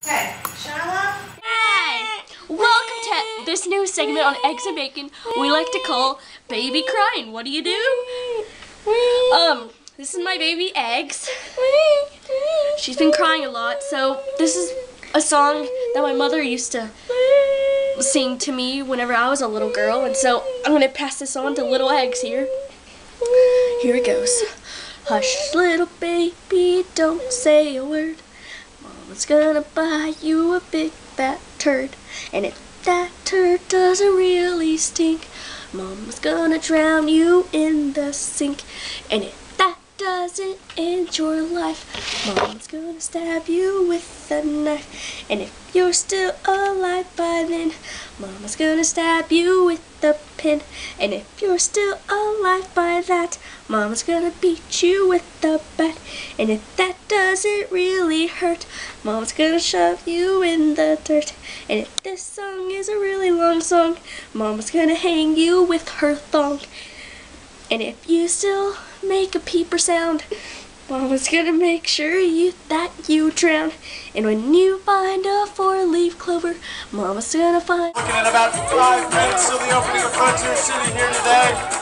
Okay, Shyla? Hi! Welcome to this new segment on Eggs and Bacon we like to call Baby Crying. What do you do? This is my baby Eggs. She's been crying a lot, so this is a song that my mother used to sing to me whenever I was a little girl, and so I'm going to pass this on to little Eggs here. Here it goes. Hush, little baby, don't say a word. Mama's gonna buy you a big fat turd, and if that turd doesn't really stink, Mama's gonna drown you in the sink, and if that doesn't end your life, Mama's gonna stab you with a knife, and if you're still alive by then, Mama's gonna stab you with the pin, and if you're still alive by that, Mama's gonna beat you with the bat, and if that doesn't really hurt, Mama's gonna shove you in the dirt, and if this song is a really long song, Mama's gonna hang you with her thong, and if you still make a peeper sound, Mama's gonna make sure that you drown, and when you find a four-leaf clover, Mama's gonna find... Looking at about 5 minutes till the opening of Frontier City here today.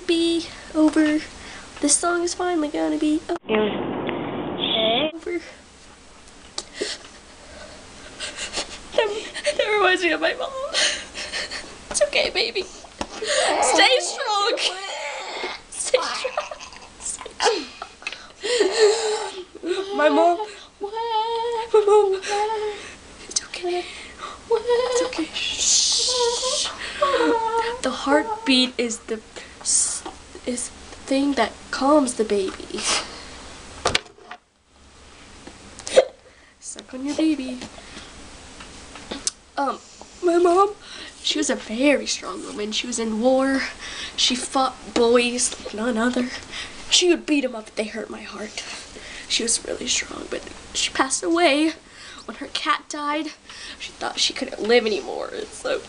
Be over. This song is finally gonna be over. That reminds me of my mom. It's okay, baby. Stay strong. Stay strong. Stay strong. My mom. It's okay. It's okay. Shh. The heartbeat is the thing that calms the baby. Suck on your baby. My mom, she was a very strong woman. She was in war. She fought boys like none other. She would beat them up if they hurt my heart. She was really strong, but she passed away when her cat died. She thought she couldn't live anymore, and so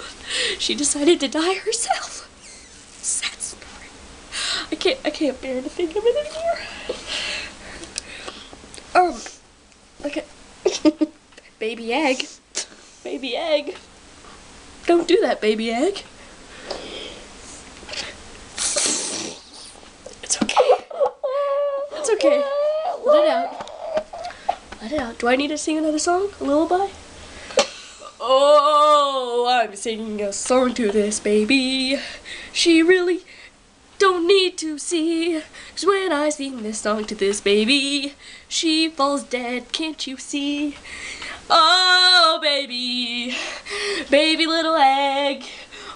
she decided to die herself. Sad story. I can't bear to think of it anymore. Okay. Baby Egg. Baby Egg. Don't do that, baby Egg. It's okay. It's okay. Let it out. Let it out. Do I need to sing another song? A lullaby? Oh, I'm singing a song to this baby. She really don't need to see, 'cause when I sing this song to this baby, she falls dead, can't you see? Oh, baby, baby little egg.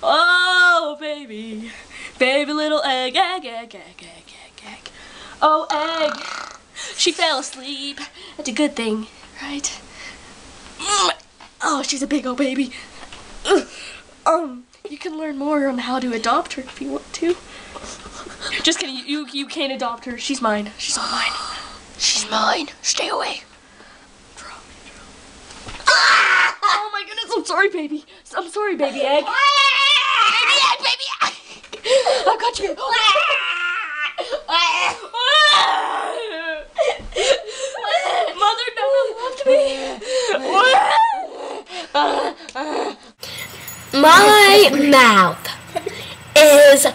Oh, baby, baby little egg, egg, egg, egg, egg, egg, egg. Oh, egg, she fell asleep. That's a good thing, right? Oh, she's a big old baby. You can learn more on how to adopt her if you want to. Just kidding, you can't adopt her. She's mine. She's all mine. She's mine. Stay away. Oh my goodness, I'm sorry, baby. I'm sorry, baby egg. Baby egg, baby egg. I've got you. Mother never loved me. My mouth is